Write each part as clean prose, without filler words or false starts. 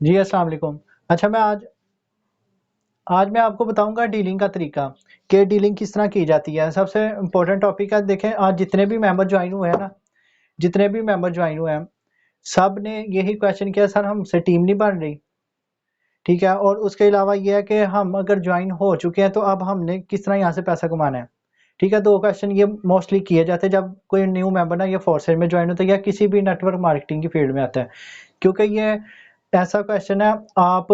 जी, अस्सलाम वालेकुम। अच्छा मैं आज आज मैं आपको बताऊँगा डीलिंग का तरीका, कि डीलिंग किस तरह की जाती है। सबसे इम्पोर्टेंट टॉपिक है, देखें आज जितने भी मेंबर जॉइन हुए हैं ना, जितने भी मेंबर जॉइन हुए हैं, सब ने यही क्वेश्चन किया, सर हमसे टीम नहीं बन रही, ठीक है? और उसके अलावा ये है कि हम अगर जॉइन हो चुके हैं तो अब हमने किस तरह यहाँ से पैसा कमाना है, ठीक है? 2 क्वेश्चन ये मोस्टली किए जाते हैं जब कोई न्यू मेंबर ना ये फोर्सेज में जॉइन होता है या किसी भी नेटवर्क मार्केटिंग की फील्ड में आता है। क्योंकि ये ऐसा क्वेश्चन है, आप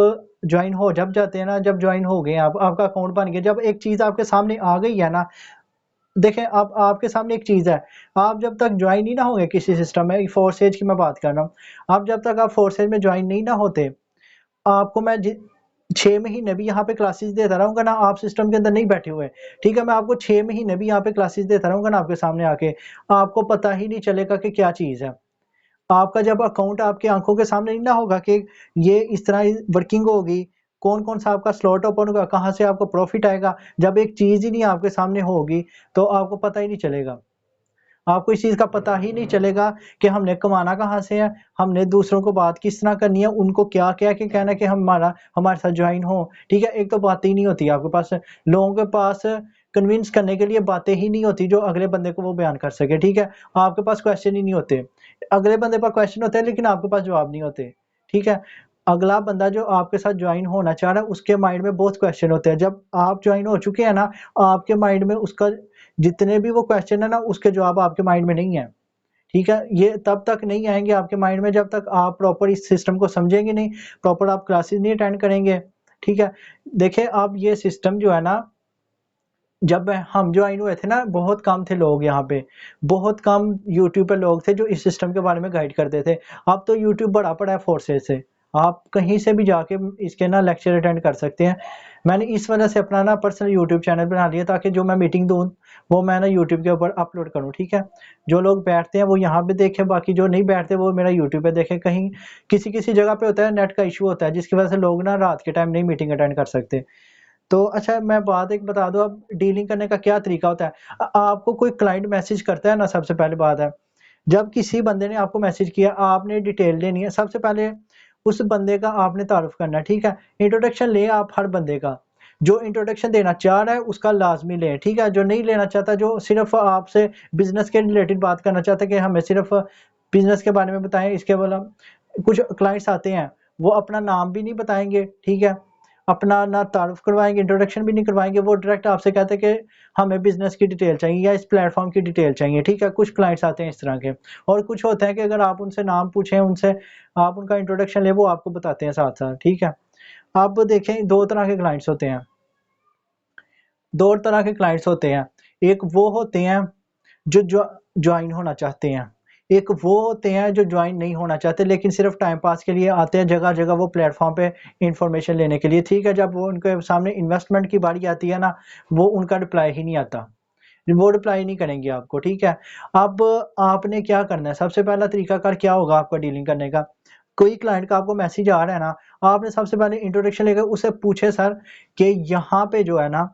जॉइन हो जब जाते हैं ना, जब जॉइन हो गए आप, आपका अकाउंट बन गया, जब एक चीज़ आपके सामने आ गई है ना, देखें अब आपके सामने एक चीज़ है, आप जब तक जॉइन ही ना होंगे किसी सिस्टम में, फोर्सेज की मैं बात कर रहा हूँ, आप जब तक आप फोर्सेज में जॉइन नहीं ना होते, आपको मैं 6 महीने भी यहाँ पे क्लासेस देता रहूँगा ना, आप सिस्टम के अंदर नहीं बैठे हुए, ठीक है? मैं आपको 6 महीने भी यहाँ पे क्लासेस देता रहूँगा ना आपके सामने आके, आपको पता ही नहीं चलेगा कि क्या चीज़ है। आपका जब अकाउंट आपकी आँखों के सामने नहीं ना होगा कि ये इस तरह वर्किंग होगी, कौन-कौन सा आपका स्लॉट ओपन होगा, कहाँ से आपको प्रॉफ़िट आएगा, जब एक चीज़ ही नहीं आपके सामने होगी, तो आपको पता ही नहीं चलेगा। आपको इस चीज़ का पता ही नहीं चलेगा कि हमने कमाना कहाँ से है, हमने दूसरों को बात किस तरह करनी है, उनको क्या कह के कहना है कि हमारे साथ जॉइन हो, ठीक है? एक तो बातें ही नहीं होती आपके पास, लोगों के पास कन्विंस करने के लिए बातें ही नहीं होती जो अगले बंदे को वो बयान कर सके, ठीक है? आपके पास क्वेश्चन ही नहीं होते। अगले बंदे पास क्वेश्चन होते हैं लेकिन आपके पास जवाब नहीं होते, ठीक है? अगला बंदा जो आपके साथ जॉइन होना चाह रहा है उसके माइंड में बहुत क्वेश्चन होते हैं। जब आप जॉइन हो चुके हैं ना, आपके माइंड में उसका जितने भी वो क्वेश्चन है ना, उसके जवाब आपके माइंड में नहीं है, ठीक है? ये तब तक नहीं आएँगे आपके माइंड में जब तक आप प्रॉपर इस सिस्टम को समझेंगे नहीं, प्रॉपर आप क्लासेस नहीं अटेंड करेंगे, ठीक है? देखिए अब ये सिस्टम जो है ना, जब हम जॉइन हुए थे ना, बहुत कम थे लोग यहाँ पे, बहुत कम यूट्यूब पे लोग थे जो इस सिस्टम के बारे में गाइड करते थे। अब तो यूट्यूब बड़ा पड़ा है फोर्सेस से, आप कहीं से भी जाके इसके ना लेक्चर अटेंड कर सकते हैं। मैंने इस वजह से अपना ना पर्सनल यूट्यूब चैनल बना लिया ताकि जो मैं मीटिंग दूँ, वो मैं ना यूट्यूब के ऊपर अपलोड करूँ, ठीक है? जो लोग बैठते हैं वो यहाँ पे देखें, बाकी जो नहीं बैठते वो मेरा यूट्यूब पे देखें। कहीं किसी-किसी जगह पे होता है नेट का इश्यू होता है जिसकी वजह से लोग ना रात के टाइम नहीं मीटिंग अटेंड कर सकते। तो अच्छा मैं बात एक बता दूँ, अब डीलिंग करने का क्या तरीका होता है। आपको कोई क्लाइंट मैसेज करता है ना, सबसे पहली बात है, जब किसी बंदे ने आपको मैसेज किया, आपने डिटेल लेनी है, सबसे पहले उस बंदे का आपने तारुफ़ करना है, ठीक है? इंट्रोडक्शन लें आप हर बंदे का, जो इंट्रोडक्शन देना चाह रहा है उसका लाज़मी लें, ठीक है? जो नहीं लेना चाहता, जो सिर्फ़ आपसे बिज़नेस के रिलेटेड बात करना चाहता है कि हमें सिर्फ़ बिज़नेस के बारे में बताएँ, इसके अलावा कुछ क्लाइंट्स आते हैं, वो अपना नाम भी नहीं बताएँगे, ठीक है? अपना ना तारुफ़ करवाएँगे, इंट्रोडक्शन भी नहीं करवाएँगे, वो डायरेक्ट आपसे कहते हैं कि हमें बिज़नेस की डिटेल चाहिए या इस प्लेटफ़ॉर्म की डिटेल चाहिए, ठीक है? कुछ क्लाइंट्स आते हैं इस तरह के, और कुछ होते हैं कि अगर आप उनसे नाम पूछें, उनसे आप उनका इंट्रोडक्शन लें, वो आपको बताते हैं साथ-साथ, ठीक है? अब देखें 2 तरह के क्लाइंट्स होते हैं, 2 तरह के क्लाइंट्स होते हैं। एक वो होते हैं जो जॉइन होना चाहते हैं। एक वो होते हैं जो जॉइन नहीं होना चाहते लेकिन सिर्फ़ टाइम पास के लिए आते हैं जगह-जगह वो प्लेटफ़ॉर्म पे इन्फॉर्मेशन लेने के लिए, ठीक है? जब वो उनके सामने इन्वेस्टमेंट की बारी आती है ना, वो उनका रिप्लाई ही नहीं आता। वो रिप्लाई नहीं करेंगे आपको, ठीक है? अब आपने क्या करना है, सबसे पहला तरीकाकार क्या होगा आपका डीलिंग करने का? कोई क्लाइंट का आपको मैसेज आ रहा है ना, आपने सबसे पहले इंट्रोडक्शन लेकर उससे पूछे, सर कि यहाँ पे जो है ना,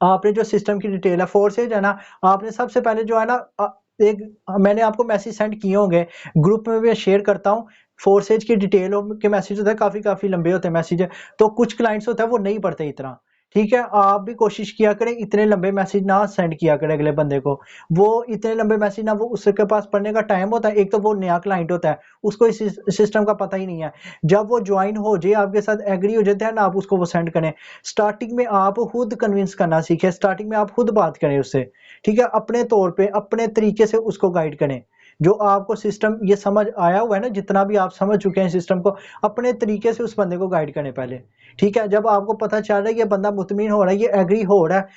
आपने जो सिस्टम की डिटेल है, फोर्सेज है ना, आपने सबसे पहले जो है ना, एक मैंने आपको मैसेज सेंड किए होंगे, ग्रुप में भी शेयर करता हूँ, फोर्सेज की डिटेलों के मैसेज होते हैं, काफ़ी लंबे होते हैं मैसेज, तो कुछ क्लाइंट्स होता है वो नहीं पढ़ते इतना, ठीक है? आप भी कोशिश किया करें इतने लंबे मैसेज ना सेंड किया करें अगले बंदे को, वो इतने लंबे मैसेज ना, वो उसके पास पढ़ने का टाइम होता है, एक तो वो नया क्लाइंट होता है, उसको इस सिस्टम का पता ही नहीं है। जब वो जॉइन हो जाए, आपके साथ एग्री हो जाता है ना, आप उसको वो सेंड करें। स्टार्टिंग में आप खुद कन्विंस करना सीखें, स्टार्टिंग में आप खुद बात करें उससे, ठीक है? अपने तौर पे, अपने तरीके से उसको गाइड करें। जो आपको सिस्टम ये समझ आया हुआ है ना, जितना भी आप समझ चुके हैं सिस्टम को, अपने तरीके से उस बंदे को गाइड करें पहले, ठीक है? जब आपको पता चल रहा है ये बंदा मुतमिन हो रहा है, ये एग्री हो रहा है,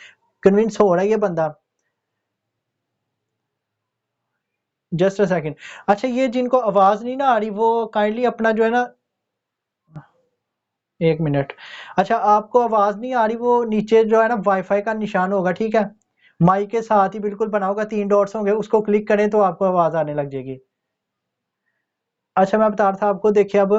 कन्विंस हो रहा है ये बंदा, जस्ट अ सेकंड। अच्छा ये जिनको आवाज़ नहीं ना आ रही वो काइंडली अपना जो है ना, 1 मिनट। अच्छा आपको आवाज़ नहीं आ रही, वो नीचे जो है ना वाईफ़ाई का निशान होगा, ठीक है? माइक के साथ ही बिल्कुल बना होगा, 3 डॉट्स होंगे, उसको क्लिक करें तो आपको आवाज़ आने लग जाएगी। अच्छा मैं बता रहा था आपको, देखिए अब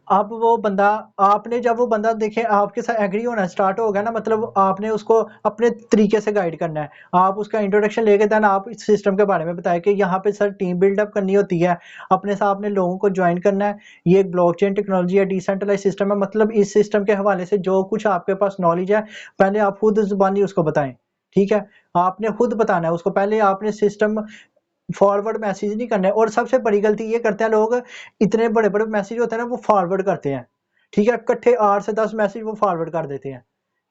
अब वो बंदा, आपने जब वो बंदा देखे आपके साथ एग्री होना स्टार्ट हो गया ना, मतलब आपने उसको अपने तरीके से गाइड करना है। आप उसका इंट्रोडक्शन लेके देन आप इस सिस्टम के बारे में बताएं कि यहाँ पे सर टीम बिल्डअप करनी होती है, अपने साथ अपने लोगों को ज्वाइन करना है, ये एक ब्लॉकचेन टेक्नोलॉजी है, डिसेंट्रलाइज सिस्टम है, मतलब इस सिस्टम के हवाले से जो कुछ आपके पास नॉलेज है पहले आप खुद जुबानी उसको बताएं। ठीक है, आपने खुद बताना है उसको, पहले आपने सिस्टम फॉरवर्ड मैसेज नहीं करना है। और सबसे बड़ी गलती ये करते हैं लोग, इतने बड़े बड़े मैसेज होते हैं ना वो फॉरवर्ड करते हैं। ठीक है, इकट्ठे 8 से 10 मैसेज वो फॉरवर्ड कर देते हैं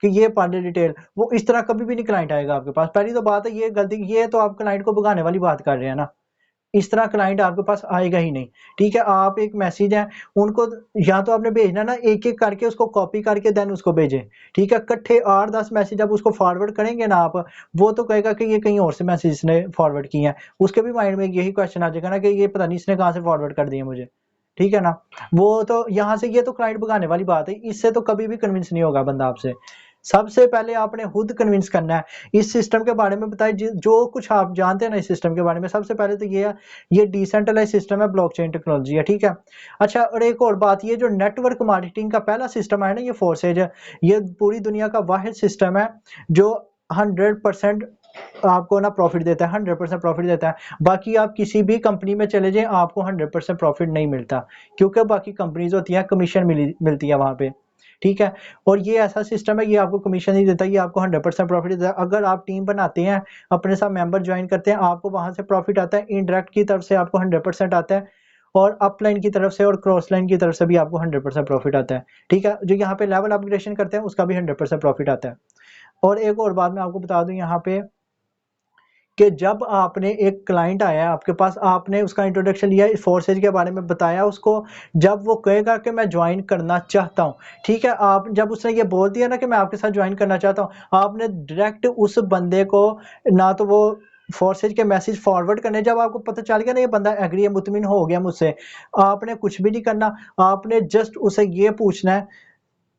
कि ये पढ़ ले डिटेल। वो इस तरह कभी भी नहीं क्लाइंट आएगा आपके पास। पहली तो बात है ये गलती, ये तो आप क्लाइंट को भगाने वाली बात कर रहे हैं ना, इस तरह क्लाइंट आपके पास आएगा ही नहीं। ठीक है, आप एक मैसेज है उनको, या तो आपने भेजना ना एक एक करके उसको कॉपी करके देन उसको भेजें। ठीक है, इकट्ठे 8-10 मैसेज जब उसको फॉरवर्ड करेंगे ना आप, वो तो कहेगा कि ये कहीं और से मैसेज इसने फॉरवर्ड किए हैं, उसके भी माइंड में यही क्वेश्चन आ जाएगा ना कि ये पता नहीं इसने कहाँ से फॉरवर्ड कर दिए मुझे। ठीक है ना, वो तो यहाँ से ये तो क्लाइंट भगाने वाली बात है, इससे तो कभी भी कन्विंस नहीं होगा बंदा आपसे। सबसे पहले आपने खुद कन्विंस करना है। इस सिस्टम के बारे में बताइए, जो कुछ आप जानते हैं ना इस सिस्टम के बारे में। सबसे पहले तो ये है, ये डिसेंट्रलाइज सिस्टम है, ब्लॉकचेन टेक्नोलॉजी है। ठीक है, अच्छा, और एक और बात, ये जो नेटवर्क मार्केटिंग का पहला सिस्टम है ना, ये फोर्सेज है, ये पूरी दुनिया का वाहिद सिस्टम है जो 100% आपको ना प्रॉफिट देता है, 100% प्रॉफिट देता है। बाकी आप किसी भी कंपनी में चले जाएं आपको 100% प्रॉफिट नहीं मिलता, क्योंकि बाकी कंपनीज होती हैं कमीशन मिलती है वहां पे। ठीक है, और ये ऐसा सिस्टम है, ये आपको कमीशन नहीं देता, ये आपको 100% प्रॉफिट देता है। अगर आप टीम बनाते हैं, अपने साथ मेंबर ज्वाइन करते हैं, आपको वहां से प्रॉफिट आता है, इनडायरेक्ट की तरफ से आपको 100% आता है, और अपलाइन की तरफ से और क्रॉस लाइन की तरफ से भी आपको 100% प्रॉफिट आता है। ठीक है, जो यहाँ पे लेवल अपग्रेडेशन करते हैं उसका भी 100% प्रॉफिट आता है। और एक और बात मैं आपको बता दूं यहाँ पे, कि जब आपने एक क्लाइंट आया आपके पास, आपने उसका इंट्रोडक्शन लिया, फोर्सेज के बारे में बताया उसको, जब वो कहेगा कि मैं ज्वाइन करना चाहता हूँ, ठीक है, आप जब उसने ये बोल दिया ना कि मैं आपके साथ ज्वाइन करना चाहता हूँ, आपने डायरेक्ट उस बंदे को, ना तो वो फोर्सेज के मैसेज फॉरवर्ड करने, जब आपको पता चल गया ना ये बंदा एग्री है, मुतमिन हो गया मुझसे, आपने कुछ भी नहीं करना, आपने जस्ट उसे ये पूछना है,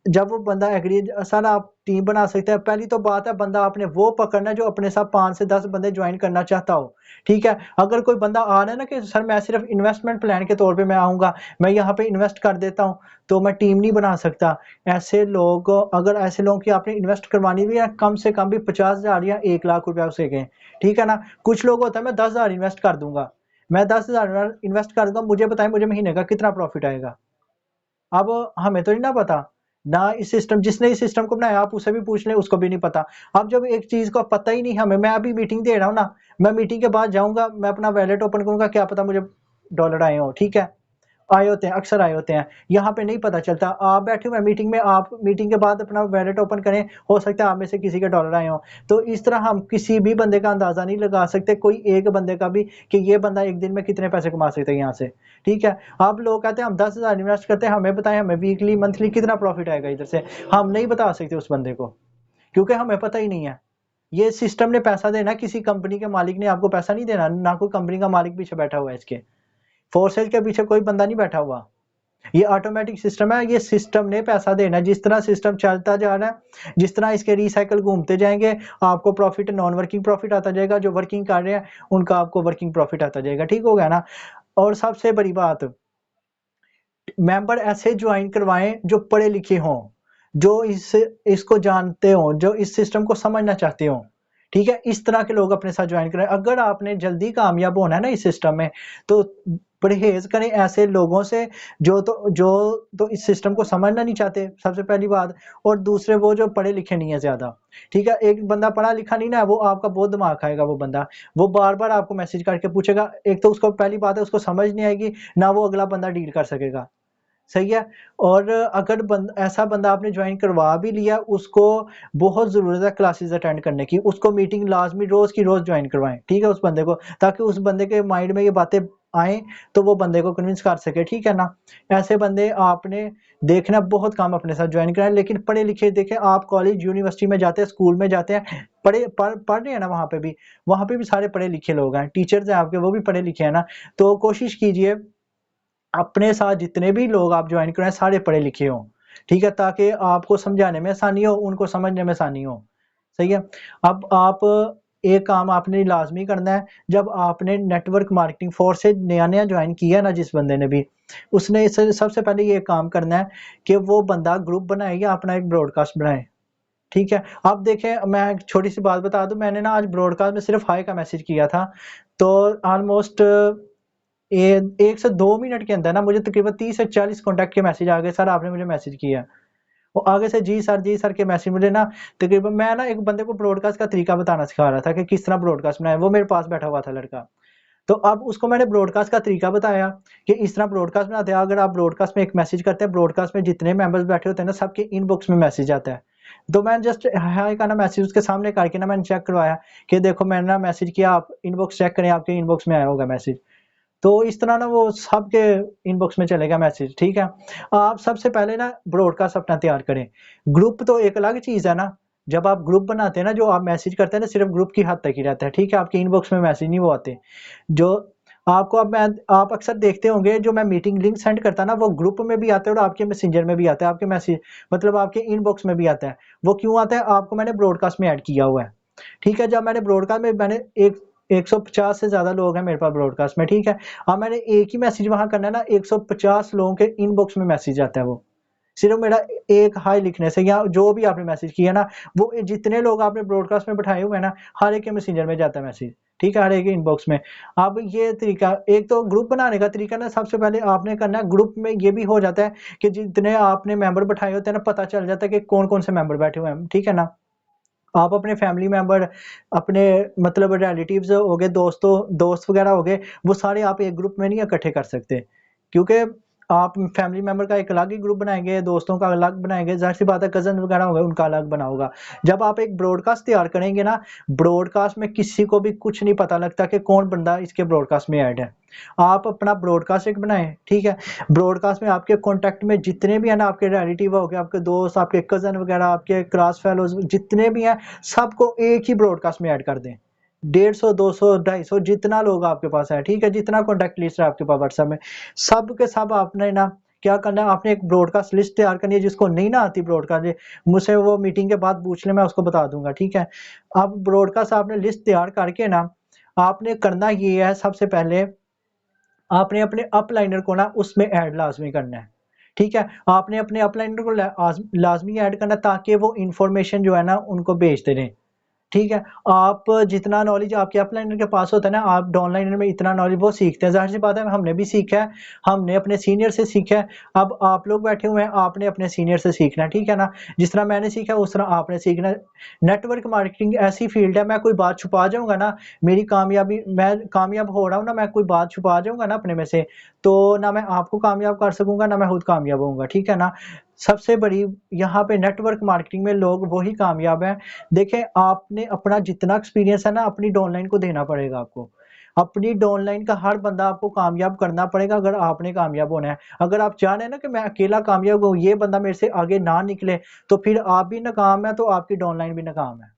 जब वो बंदा एग्री, सर आप टीम बना सकते हैं, पहली तो बात है बंदा आपने वो पकड़ना है जो अपने साथ 5 से 10 बंदे ज्वाइन करना चाहता हो। ठीक है, अगर कोई बंदा आ रहा है ना कि सर मैं सिर्फ इन्वेस्टमेंट प्लान के तौर पे मैं आऊँगा, मैं यहाँ पे इन्वेस्ट कर देता हूँ, तो मैं टीम नहीं बना सकता। ऐसे लोग, अगर ऐसे लोगों की आपने इन्वेस्ट करवानी भी है, कम से कम भी 50,000 या 1 लाख रुपया उसे दें। ठीक है ना, कुछ लोग होता है मैं 10,000 इन्वेस्ट कर दूँगा, मैं 10,000 इन्वेस्ट कर दूँगा, मुझे बताएँ मुझे महीने का कितना प्रॉफिट आएगा? अब हमें तो नहीं ना पता, ना इस सिस्टम, जिसने इस सिस्टम को बनाया आप उससे भी पूछ लें, उसको भी नहीं पता। अब जब एक चीज़ का पता ही नहीं हमें, मैं अभी मीटिंग दे रहा हूँ ना, मैं मीटिंग के बाद जाऊँगा, मैं अपना वॉलेट ओपन करूँगा, क्या पता मुझे डॉलर आए हों। ठीक है, आए होते हैं, अक्सर आए होते हैं, यहाँ पे नहीं पता चलता। आप बैठे हुए हैं मीटिंग में, आप मीटिंग के बाद अपना वॉलेट ओपन करें, हो सकता है आप में से किसी के डॉलर आए हों। तो इस तरह हम किसी भी बंदे का अंदाज़ा नहीं लगा सकते, कोई एक बंदे का भी, कि ये बंदा एक दिन में कितने पैसे कमा सकता है यहाँ से। ठीक है, अब लोग कहते हैं हम 10,000 इन्वेस्ट करते हैं, हमें बताएं हमें वीकली मंथली कितना प्रॉफिट आएगा इधर से, हम नहीं बता सकते उस बंदे को, क्योंकि हमें पता ही नहीं है। ये सिस्टम ने पैसा देना, किसी कंपनी के मालिक ने आपको पैसा नहीं देना, ना कोई कंपनी का मालिक पीछे बैठा हुआ है इसके, फोर्सेज के पीछे कोई बंदा नहीं बैठा हुआ, ये ऑटोमेटिक सिस्टम है, ये सिस्टम ने पैसा देना है। जिस तरह सिस्टम चलता जा रहा है, जिस तरह इसके रिसाइकल घूमते जाएंगे, आपको प्रॉफिट, नॉन वर्किंग प्रॉफिट आता जाएगा, जो वर्किंग कर रहे हैं उनका आपको वर्किंग प्रॉफिट आता जाएगा। ठीक हो गया ना, और सबसे बड़ी बात, मेंबर ऐसे ज्वाइन करवाएं जो पढ़े लिखे हों, जो इसको जानते हों, जो इस सिस्टम को समझना चाहते हों। ठीक है, इस तरह के लोग अपने साथ ज्वाइन करें। अगर आपने जल्दी कामयाब होना है ना इस सिस्टम में, तो परहेज करें ऐसे लोगों से जो इस सिस्टम को समझना नहीं चाहते, सबसे पहली बात, और दूसरे वो जो पढ़े लिखे नहीं है ज्यादा। ठीक है, एक बंदा पढ़ा लिखा नहीं ना, वो आपका बहुत दिमाग खाएगा, वो बंदा, वो बार बार आपको मैसेज करके पूछेगा, एक तो उसको पहली बात है उसको समझ नहीं आएगी, ना वो अगला बंदा डील कर सकेगा। सही है, और अगर ऐसा बंदा आपने ज्वाइन करवा भी लिया, उसको बहुत ज़रूरत है क्लासेस अटेंड करने की, उसको मीटिंग लाजमी रोज़ की रोज़ ज्वाइन करवाएं। ठीक है, उस बंदे को, ताकि उस बंदे के माइंड में ये बातें आए, तो वो बंदे को कन्विंस कर सके। ठीक है ना, ऐसे बंदे आपने देखना, बहुत काम अपने साथ ज्वाइन कराएं, लेकिन पढ़े लिखे देखें। आप कॉलेज यूनिवर्सिटी में जाते हैं, स्कूल में जाते हैं, पढ़ रहे हैं ना, वहाँ पे भी सारे पढ़े लिखे लोग हैं, टीचर्स हैं आपके, वो भी पढ़े लिखे हैं ना। तो कोशिश कीजिए अपने साथ जितने भी लोग आप ज्वाइन कराएं सारे पढ़े लिखे हों। ठीक है, ताकि आपको समझाने में आसानी हो, उनको समझने में आसानी हो। सही है, अब आप एक काम आपने लाजमी करना है, जब आपने नेटवर्क मार्केटिंग फोर्स से नया-नया ज्वाइन किया ना जिस बंदे ने भी, उसने सबसे पहले ये काम करना है कि वो बंदा ग्रुप बनाए या अपना एक ब्रॉडकास्ट बनाए। ठीक है? अब देखें, मैं एक छोटी-सी बात बता दूँ, मैंने ना आज ब्रॉडकास्ट में सिर्फ़ हाय का मैसेज किया था, तो ऑलमोस्ट 1 से 2 मिनट के अंदर ना मुझे तकरीबन 30 से 40 कॉन्टैक्ट के मैसेज आ गए, सर आपने मुझे मैसेज किया। और आगे से जी सर के मैसेज मुझे ना तकरीबन, मैं ना एक बंदे को ब्रॉडकास्ट का तरीका बताना सिखा रहा था कि किस तरह ब्रॉडकास्ट बनाएँ, वो मेरे पास बैठा हुआ था लड़का। तो अब उसको मैंने ब्रॉडकास्ट का तरीका बताया कि इस तरह ब्रॉडकास्ट बनाते हैं, अगर आप ब्रॉडकास्ट में एक मैसेज करते हैं, ब्रॉडकास्ट में जितने मेंबर्स बैठे होते हैं ना, सबके इनबॉक्स में मैसेज आता है। तो मैंने जस्ट हाय का ना मैसेज उसके सामने करके ना मैंने चेक करवाया कि देखो मैंने ना मैसेज किया, आप इनबॉक्स चेक करें, आपके इनबॉक्स में आया होगा मैसेज। तो इस तरह ना वो सबके इनबॉक्स में चलेगा मैसेज, ठीक है? आप सबसे पहले ना ब्रॉडकास्ट अपना तैयार करें। ग्रुप तो एक अलग चीज़ है ना, जब आप ग्रुप बनाते हैं ना, जो आप मैसेज करते हैं ना, सिर्फ़ ग्रुप की हद तक ही रहता है, ठीक है? आपके इनबॉक्स में मैसेज नहीं वो आते। जो आपको अब मैं आप अक्सर देखते होंगे, जो मैं मीटिंग लिंक सेंड करता ना, वो ग्रुप में भी आता है और आपके मैसेंजर में भी आता है, आपके मैसेज मतलब आपके इनबॉक्स में भी आता है। वो क्यों आता है? आपको मैंने ब्रॉडकास्ट में ऐड किया हुआ है, ठीक है? जब मैंने ब्रॉडकास्ट में मैंने एक 150 से ज़्यादा लोग हैं मेरे पास ब्रॉडकास्ट में, ठीक है? अब मैंने एक ही मैसेज वहाँ करना है ना, 150 लोगों के इनबॉक्स में मैसेज आता है वो। सिर्फ़ मेरा एक हाय लिखने से, या जो भी आपने मैसेज किया ना, वो जितने लोग आपने ब्रॉडकास्ट में बिठाए हुए हैं ना, हर एक के मैसेंजर में जाता है मैसेज, ठीक है? हर एक के इनबॉक्स में। अब ये तरीका, एक तो ग्रुप बनाने का तरीका ना, सबसे पहले आपने करना है, ग्रुप में ये भी हो जाता है कि जितने आपने मेंबर बिठाए होते हैं ना, पता चल जाता है कि कौन-कौन से मेंबर बैठे हुए हैं, ठीक है ना? आप अपने फैमिली मेंबर, अपने मतलब रिलेटिव्स हो गए, दोस्त वगैरह हो गए, वो सारे आप एक ग्रुप में नहीं इकट्ठे कर सकते। क्योंकि आप फैमिली मेंबर का एक अलग ही ग्रुप बनाएँगे, दोस्तों का अलग बनाएँगे, ज़ाहिर-सी बात है कज़न वगैरह हो गए, उनका अलग बना होगा। जब आप एक ब्रॉडकास्ट तैयार करेंगे ना, ब्रॉडकास्ट में किसी को भी कुछ नहीं पता लगता कि कौन बंदा इसके ब्रॉडकास्ट में ऐड है। आप अपना ब्रॉडकास्ट एक बनाएँ, ठीक है? ब्रॉडकास्ट में आपके कॉन्टैक्ट में जितने भी हैं ना, आपके रिलेटिव हो गए, आपके दोस्त, आपके कज़न वगैरह, आपके क्लास फेलोज़ जितने भी हैं, सबको एक ही ब्रॉडकास्ट में ऐड कर दें। 150, 200, 250 जितना लोग आपके पास है, ठीक है? जितना कॉन्टैक्ट लिस्ट है आपके पास व्हाट्सएप में, सब के सब आपने ना क्या करना है, आपने एक ब्रॉडकास्ट लिस्ट तैयार करनी है, जिसको नहीं ना आती ब्रॉडकास्ट, मुझसे वो मीटिंग के बाद पूछ ले, मैं उसको बता दूँगा, ठीक है? अब ब्रॉडकास्ट आपने लिस्ट तैयार करके ना, आपने करना ये है, सबसे पहले आपने अपने अपलाइनर को ना उसमें ऐड लाज़मी करना है, ठीक है? आपने अपने अपलाइनर को लाज़मी ऐड करना, ताकि वो इन्फॉर्मेशन जो है ना उनको भेजते रहें। ठीक है? आप जितना नॉलेज आपके अपलाइनर के पास होता है ना, आप डाउनलाइनर में इतना नॉलेज वो सीखते हैं, ज़ाहिर-सी बात है हमने भी सीखा है, हमने अपने सीनियर से सीखा है, अब आप लोग बैठे हुए हैं, आपने अपने सीनियर से सीखना है, ठीक है ना? जिस तरह मैंने सीखा है, उस तरह आपने सीखना है। नेटवर्क मार्केटिंग ऐसी फ़ील्ड है, मैं कोई बात छुपा जाऊँगा ना, मेरी कामयाबी, मैं कामयाब हो रहा हूँ ना, मैं कोई बात छुपा जाऊँगा ना अपने में से, तो ना मैं आपको कामयाब कर सकूँगा, ना मैं खुद कामयाब होऊँगा, ठीक है ना? सबसे बड़ी यहाँ पे नेटवर्क मार्केटिंग में लोग वही कामयाब हैं। देखें, आपने अपना जितना एक्सपीरियंस है ना, अपनी डाउनलाइन को देना पड़ेगा आपको। अपनी डाउनलाइन का हर बंदा आपको कामयाब करना पड़ेगा, अगर आपने कामयाब होना है। अगर आप चाह रहे हैं ना कि मैं अकेला कामयाब हूँ, ये बंदा मेरे से आगे ना निकले, तो फिर आप भी नाकाम हैं, तो आपकी डाउनलाइन भी नाकाम है।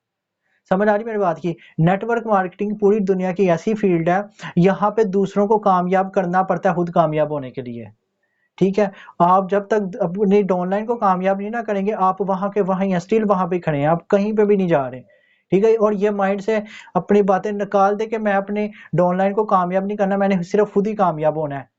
समझ आ रही है मेरी बात की? नेटवर्क मार्केटिंग पूरी दुनिया की ऐसी फील्ड है, यहाँ पे दूसरों को कामयाब करना पड़ता है खुद कामयाब होने के लिए। ठीक है? आप जब तक अपनी डाउनलाइन को कामयाब नहीं ना करेंगे, आप वहाँ के वहीं हैं, स्टिल वहाँ पे ही खड़े हैं, आप कहीं पे भी नहीं जा रहे। ठीक है? और ये माइंड से अपनी बातें निकाल दें कि मैं अपनी डाउनलाइन को कामयाब नहीं करना, मैंने सिर्फ़ खुद ही कामयाब होना है।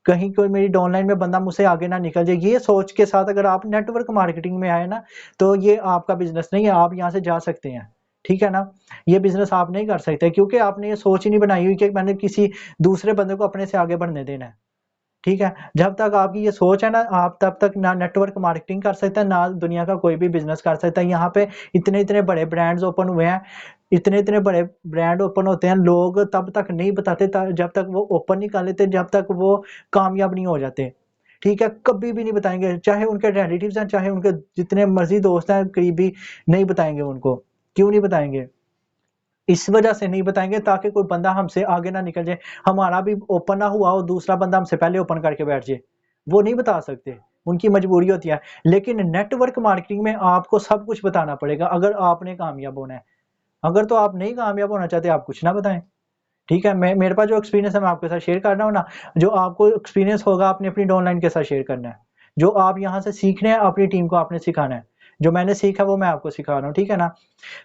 कहीं कोई मेरी डाउनलाइन में बंदा मुझसे आगे ना निकल जाए, ये सोच के साथ अगर आप नेटवर्क मार्केटिंग में आए ना, तो ये आपका बिज़नेस नहीं है, आप यहाँ से जा सकते हैं। ठीक है ना? ये बिज़नेस आप नहीं कर सकते, क्योंकि आपने ये सोच ही नहीं बनाई हुई कि मैंने किसी दूसरे बंदे को अपने से आगे बढ़ने देना है। ठीक है? जब तक आपकी ये सोच है ना, आप तब तक ना नेटवर्क मार्केटिंग कर सकते हैं, ना दुनिया का कोई भी बिज़नेस कर सकता है। यहाँ पे इतने-इतने बड़े ब्रांड्स ओपन हुए हैं, इतने-इतने बड़े ब्रांड ओपन होते हैं, लोग तब तक नहीं बताते जब तक वो ओपन नहीं कर लेते, जब तक वो कामयाब नहीं हो जाते। ठीक है? कभी भी नहीं बताएँगे, चाहे उनके रिलेटिव्स हैं, चाहे उनके जितने मर्ज़ी दोस्त हैं, करीबी, नहीं बताएँगे उनको। क्यों नहीं बताएँगे? इस वजह से नहीं बताएँगे, ताकि कोई बंदा हमसे आगे ना निकल जाए, हमारा भी ओपन ना हुआ हो, दूसरा बंदा हमसे पहले ओपन करके बैठ जाए। वो नहीं बता सकते, उनकी मजबूरी होती है। लेकिन नेटवर्क मार्केटिंग में आपको सब कुछ बताना पड़ेगा, अगर आपने कामयाब होना है। अगर तो आप नहीं कामयाब होना चाहते, आप कुछ ना बताएँ। ठीक है? मैं मेरे पास जो एक्सपीरियंस है मैं आपके साथ शेयर कर रहा हूँ ना, जो आपको एक्सपीरियंस होगा आपने अपनी डाउनलाइन के साथ शेयर करना है। जो आप यहाँ से सीख रहे हैं, अपनी टीम को आपने सिखाना है। जो मैंने सीखा वो मैं आपको सिखा रहा हूँ, ठीक है ना।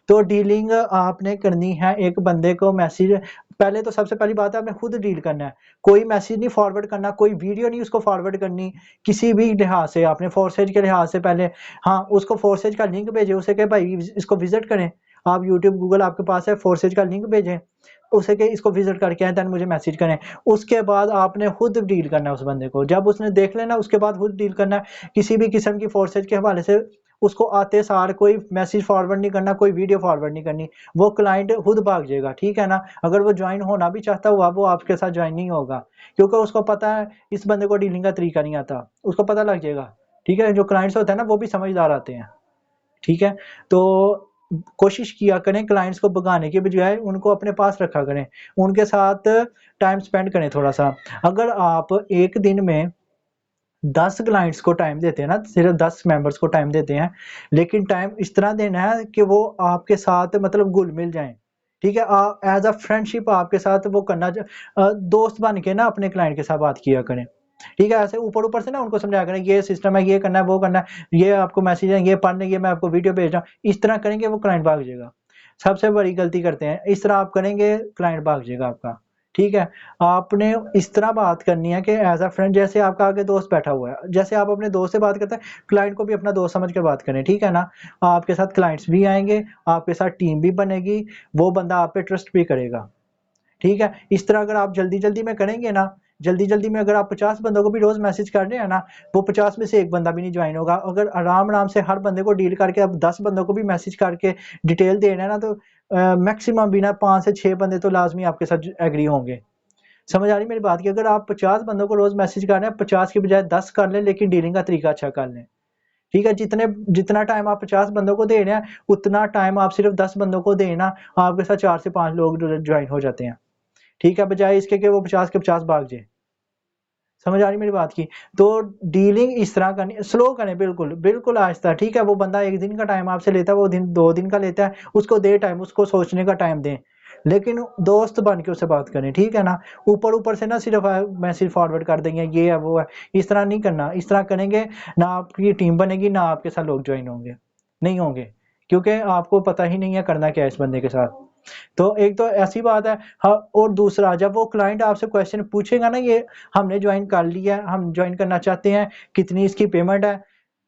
तो डीलिंग आपने करनी है एक बंदे को मैसेज, पहले तो सबसे पहली बात है आपने खुद डील करना है, कोई मैसेज नहीं फॉरवर्ड करना, कोई वीडियो नहीं उसको फॉरवर्ड करनी किसी भी लिहाज से, आपने फोर्सेज के लिहाज से पहले, हाँ उसको फोर्सेज का लिंक भेजे, उसे कहे भाई इसको विजिट करें, आप यूट्यूब गूगल आपके पास है, फोर्सेज का लिंक भेजें, उसे कहे इसको विजिट करके आए, देन मुझे मैसेज करें। उसके बाद आपने खुद डील करना है उस बंदे को, जब उसने देख लेना उसके बाद खुद डील करना है। किसी भी किस्म की फोर्सेज के हवाले से उसको आते सार कोई मैसेज फॉरवर्ड नहीं करना, कोई वीडियो फॉरवर्ड नहीं करनी, वो क्लाइंट खुद भाग जाएगा, ठीक है ना। अगर वो ज्वाइन होना भी चाहता हुआ वो आपके साथ ज्वाइन नहीं होगा, क्योंकि उसको पता है इस बंदे को डीलिंग का तरीका नहीं आता, उसको पता लग जाएगा, ठीक है। जो क्लाइंट्स होते हैं ना वो भी समझदार आते हैं, ठीक है। तो कोशिश किया करें क्लाइंट्स को भगाने के बजाय उनको अपने पास रखा करें, उनके साथ टाइम स्पेंड करें थोड़ा सा। अगर आप एक दिन में 10 क्लाइंट्स को टाइम देते हैं ना, सिर्फ 10 मेंबर्स को टाइम देते हैं, लेकिन टाइम इस तरह देना है कि वो आपके साथ मतलब घुल मिल जाएं, ठीक है। एज अ फ्रेंडशिप आपके साथ वो करना, दोस्त बन के ना अपने क्लाइंट के साथ बात किया करें, ठीक है। ऐसे ऊपर ऊपर से ना उनको समझाया करें ये सिस्टम है, ये करना है, वो करना है, ये आपको मैसेज है, ये पढ़ने, ये मैं आपको वीडियो भेज रहा हूँ, इस तरह करेंगे वो क्लाइंट भाग जाएगा। सबसे बड़ी गलती करते हैं, इस तरह आप करेंगे क्लाइंट भाग जाएगा आपका, ठीक है। आपने इस तरह बात करनी है कि एज अ फ्रेंड, जैसे आपका आगे दोस्त बैठा हुआ है, जैसे आप अपने दोस्त से बात करते हैं, क्लाइंट को भी अपना दोस्त समझ कर बात करें, ठीक है ना। आपके साथ क्लाइंट्स भी आएंगे, आपके साथ टीम भी बनेगी, वो बंदा आप पे ट्रस्ट भी करेगा, ठीक है। इस तरह अगर आप जल्दी जल्दी में करेंगे ना, जल्दी जल्दी में अगर आप 50 बंदों को भी रोज मैसेज कर रहे हैं ना, वो 50 में से एक बंदा भी नहीं ज्वाइन होगा। अगर आराम आराम से हर बंदे को डील करके आप 10 बंदों को भी मैसेज करके डिटेल दे रहे हैं ना, तो मैक्सिमम भी ना 5 से 6 बंदे तो लाजमी आपके साथ एग्री होंगे। समझ आ रही मेरी बात की, अगर आप 50 बंदों को रोज मैसेज कर रहे हैं, 50 की बजाय 10 कर लें, लेकिन डीलिंग का तरीका अच्छा कर लें, ठीक है। जितना टाइम आप 50 बंदों को दे रहे हैं, उतना टाइम आप सिर्फ 10 बंदों को देना, आपके साथ 4 से 5 लोग ज्वाइन हो जाते हैं, ठीक है, बजाय इसके कि वो 50 के 50 भाग जाए। समझ आ रही मेरी बात की। तो डीलिंग इस तरह करनी, स्लो करें, बिल्कुल बिल्कुल आहिस्ता, ठीक है। वो बंदा 1 दिन का टाइम आपसे लेता है, वो दिन 2 दिन का लेता है, उसको दे टाइम, उसको सोचने का टाइम दें, लेकिन दोस्त बन के उससे बात करें, ठीक है ना। ऊपर ऊपर से ना सिर्फ मैसेज फॉरवर्ड कर देंगे, ये है वो है, इस तरह नहीं करना। इस तरह करेंगे ना आपकी टीम बनेगी, ना आपके साथ लोग ज्वाइन होंगे, नहीं होंगे, क्योंकि आपको पता ही नहीं है करना क्या है इस बंदे के साथ। तो एक तो ऐसी बात है, हाँ। और दूसरा, जब वो क्लाइंट आपसे क्वेश्चन पूछेगा ना, ये हमने ज्वाइन कर लिया है, हम ज्वाइन करना चाहते हैं, कितनी इसकी पेमेंट है,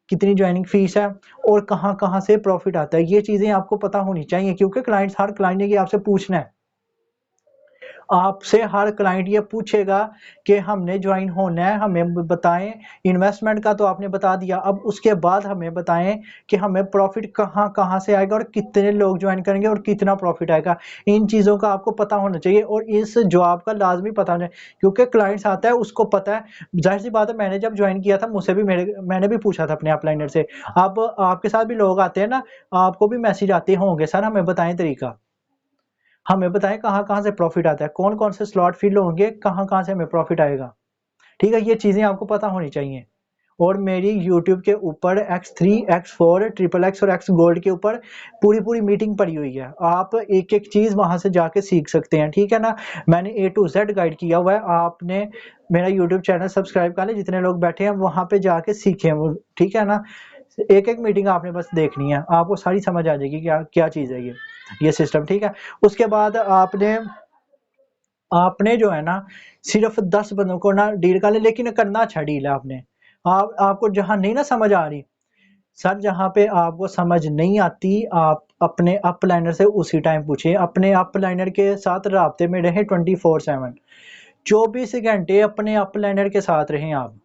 कितनी ज्वाइनिंग फीस है, और कहाँ कहाँ से प्रॉफिट आता है, ये चीजें आपको पता होनी चाहिए, क्योंकि हर क्लाइंट ने ये आपसे पूछना है। आपसे हर क्लाइंट ये पूछेगा कि हमने ज्वाइन होना है, हमें बताएं। इन्वेस्टमेंट का तो आपने बता दिया, अब उसके बाद हमें बताएं कि हमें प्रॉफिट कहाँ कहाँ से आएगा, और कितने लोग ज्वाइन करेंगे, और कितना प्रॉफिट आएगा। इन चीज़ों का आपको पता होना चाहिए, और इस जॉब का लाजमी पता होना चाहिए, क्योंकि क्लाइंट्स आता है उसको पता है। जाहिर सी बात है, मैंने जब ज्वाइन किया था मुझसे भी मैंने भी पूछा था अपने अपलाइनर से। अब आपके साथ भी लोग आते हैं ना, आपको भी मैसेज आते होंगे, सर हमें बताएं तरीका, हमें बताएं कहाँ-कहाँ से प्रॉफिट आता है, कौन-कौन से स्लॉट फिल होंगे, कहाँ-कहाँ से हमें प्रॉफिट आएगा, ठीक है। ये चीज़ें आपको पता होनी चाहिए। और मेरी यूट्यूब के ऊपर X3, X4, XXX और X गोल्ड के ऊपर पूरी मीटिंग पड़ी हुई है, आप एक-एक चीज़ वहाँ से जाके सीख सकते हैं, ठीक है ना। मैंने A to Z गाइड किया हुआ है, आपने मेरा यूट्यूब चैनल सब्सक्राइब कर लें, जितने लोग बैठे हैं वहाँ पे जाके सीखें वो, ठीक है ना। एक-एक मीटिंग आपने बस देखनी है, आपको सारी समझ आ जाएगी क्या क्या चीज़ है ये सिस्टम, ठीक है। उसके बाद आपने आपने जो है ना सिर्फ 10 बंदों को ना डील कर ले, लेकिन करना अच्छा डील है आपने। आपको जहाँ नहीं ना समझ आ रही, सर जहाँ पे आपको समझ नहीं आती, आप अपने अपलाइनर से उसी टाइम पूछिए, अपने अपलाइनर के साथ राब्ते में रहें 24/7, 24 घंटे अपने अपलाइनर के साथ रहें आप,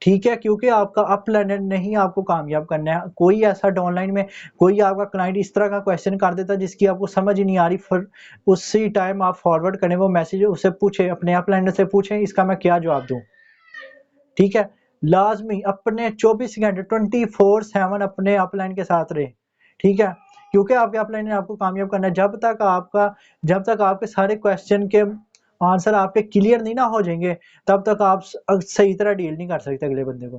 ठीक है। क्योंकि आपका अपलाइनर नहीं आपको कामयाब करना है। कोई ऐसा डाउनलाइन में कोई आपका क्लाइंट इस तरह का क्वेश्चन कर देता है जिसकी आपको समझ ही नहीं आ रही, फिर उसी टाइम आप फॉरवर्ड करें वो मैसेज, उससे पूछे, अपने अपलाइनर से पूछें इसका मैं क्या जवाब दूं, ठीक है। लाजमी अपने 24 घंटे 24/7 अपने अपलाइन के साथ रहे, ठीक है। क्योंकि आपके अपलाइन ने आपको कामयाब करना है। जब तक आपके सारे क्वेश्चन के आंसर आपके क्लियर नहीं ना हो जाएंगे, तब तक आप सही तरह डील नहीं कर सकते अगले बंदे को,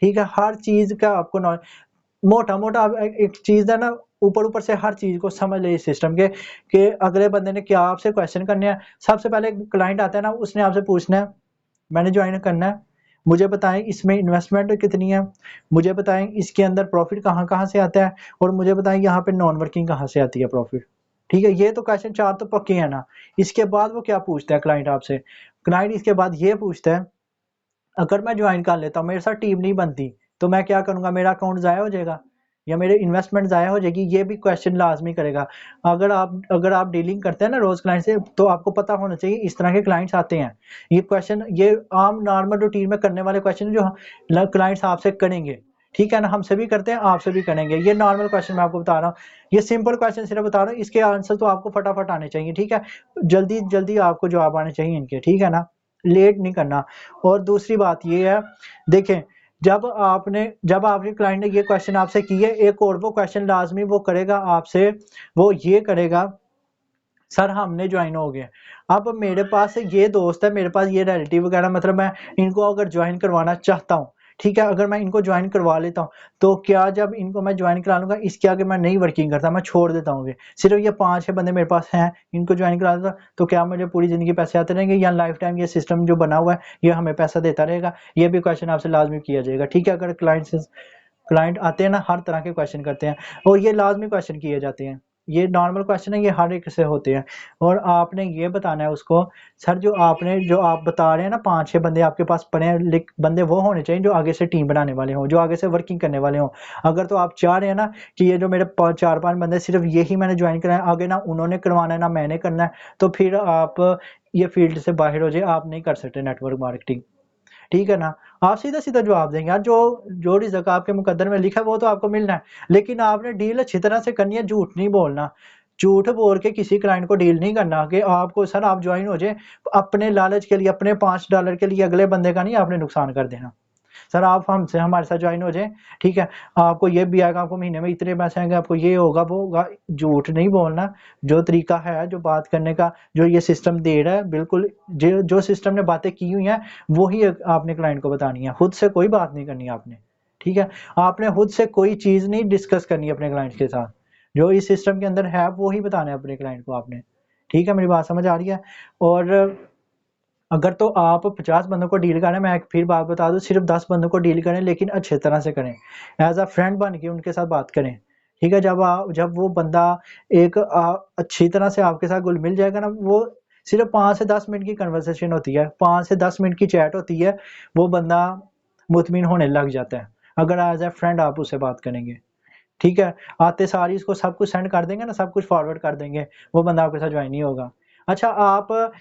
ठीक है। हर चीज का आपको मोटा मोटा एक चीज है ना, ऊपर ऊपर से हर चीज को समझ ले इस सिस्टम के कि अगले बंदे ने क्या आपसे क्वेश्चन करने हैं। सबसे पहले क्लाइंट आता है ना, उसने आपसे पूछना है मैंने ज्वाइन करना है, मुझे बताएं इसमें इन्वेस्टमेंट कितनी है, मुझे बताएं इसके अंदर प्रॉफिट कहाँ कहाँ से आता है, और मुझे बताएं यहाँ पे नॉन वर्किंग कहाँ से आती है प्रॉफिट। ठीक है, ये तो क्वेश्चन 4 तो पक्के हैं ना। इसके बाद वो क्या पूछता है क्लाइंट आपसे, क्लाइंट इसके बाद ये पूछता है अगर मैं ज्वाइन कर लेता हूँ, मेरे साथ टीम नहीं बनती, तो मैं क्या करूँगा, मेरा अकाउंट ज़ाया हो जाएगा या मेरे इन्वेस्टमेंट ज़ाया हो जाएगी, ये भी क्वेश्चन लाजमी करेगा। अगर आप डीलिंग करते हैं ना रोज़ क्लाइंट से, तो आपको पता होना चाहिए इस तरह के क्लाइंट्स आते हैं। ये क्वेश्चन ये आम नॉर्मल रूटीन में करने वाले क्वेश्चन जो क्लाइंट्स आपसे करेंगे, ठीक है ना, हमसे भी करते हैं आपसे भी करेंगे। ये नॉर्मल क्वेश्चन मैं आपको बता रहा हूँ, ये सिंपल क्वेश्चन सिर्फ बता रहा हूँ, इसके आंसर तो आपको फटाफट आने चाहिए। ठीक है, जल्दी जल्दी आपको जवाब आने चाहिए इनके, ठीक है ना, लेट नहीं करना। और दूसरी बात ये है, देखें जब आपके क्लाइंट ने ये क्वेश्चन आपसे किए, एक और वो क्वेश्चन लाजमी वो करेगा आपसे, वो ये करेगा सर हमने ज्वाइन हो गए, अब मेरे पास ये दोस्त है, मेरे पास ये रिलेटिव वगैरह, मतलब मैं इनको अगर ज्वाइन करवाना चाहता हूँ, ठीक है, अगर मैं इनको ज्वाइन करवा लेता हूँ, तो क्या जब इनको मैं ज्वाइन करा लूंगा इसके आगे मैं नहीं वर्किंग करता, मैं छोड़ देता हूँ, सिर्फ ये 5-6 बंदे मेरे पास हैं, इनको ज्वाइन करा देता, तो क्या मुझे पूरी जिंदगी पैसे आते रहेंगे, या लाइफ टाइम ये सिस्टम जो बना हुआ है ये हमें पैसा देता रहेगा? ये भी क्वेश्चन आपसे लाजमी किया जाएगा। ठीक है, अगर क्लाइंट आते हैं ना, हर तरह के क्वेश्चन करते हैं, और ये लाजमी क्वेश्चन किए जाते हैं, ये नॉर्मल क्वेश्चन है, ये हर एक से होते हैं। और आपने ये बताना है उसको, सर जो आप बता रहे हैं ना 5-6 बंदे आपके पास पढ़े लिख बंदे वो होने चाहिए जो आगे से टीम बनाने वाले हों, जो आगे से वर्किंग करने वाले हों। अगर तो आप चाह रहे हैं ना कि ये जो मेरे 4-5 बंदे सिर्फ यही मैंने ज्वाइन कराया, आगे ना उन्होंने करवाना है ना मैंने करना है, तो फिर आप ये फील्ड से बाहर हो जाए, आप नहीं कर सकते नेटवर्क मार्केटिंग। ठीक है ना, आप सीधा सीधा जवाब देंगे यार, जो जो रिज़्क आपके मुकद्दर में लिखा है वो तो आपको मिलना है, लेकिन आपने डील अच्छी तरह से करनी है, झूठ नहीं बोलना। झूठ बोल के किसी क्लाइंट को डील नहीं करना कि आपको सर आप ज्वाइन हो जाए, अपने लालच के लिए, अपने $5 के लिए अगले बंदे का नहीं आपने नुकसान कर देना। सर आप हमसे हमारे साथ ज्वाइन हो जाएँ, ठीक है, आपको ये भी आएगा, आपको महीने में इतने पैसे आएँगे, आपको ये होगा, वो होगा, झूठ नहीं बोलना। जो तरीका है, जो बात करने का, जो ये सिस्टम दे रहा है, बिल्कुल जो सिस्टम ने बातें की हुई हैं, वो ही आपने क्लाइंट को बतानी है, खुद से कोई बात नहीं करनी आपने, ठीक है? आपने खुद से कोई चीज़ नहीं डिस्कस करनी अपने क्लाइंट के साथ, जो इस सिस्टम के अंदर है, वो ही बताना है अपने क्लाइंट को आपने, ठीक है? मेरी बात समझ आ रही है? और अगर तो आप 50 बंदों को डील करें, मैं एक फिर बात बता दूँ, सिर्फ 10 बंदों को डील करें, लेकिन अच्छे तरह से करें। एज़ अ फ्रेंड बन के उनके साथ बात करें, ठीक है? जब वो बंदा एक अच्छी तरह से आपके साथ घुल-मिल जाएगा ना, वो सिर्फ 5 से 10 मिनट की कन्वर्सेशन होती है, 5 से 10 मिनट की चैट होती है, वो बंदा मुतमिन होने लग जाता है, अगर एज़ अ फ्रेंड आप उससे बात करेंगे, ठीक है? आते सार ही उसको सब कुछ सेंड कर देंगे ना, सब कुछ फॉरवर्ड कर देंगे, वो बंदा आपके साथ जॉइन नहीं होगा। अच्छा, आप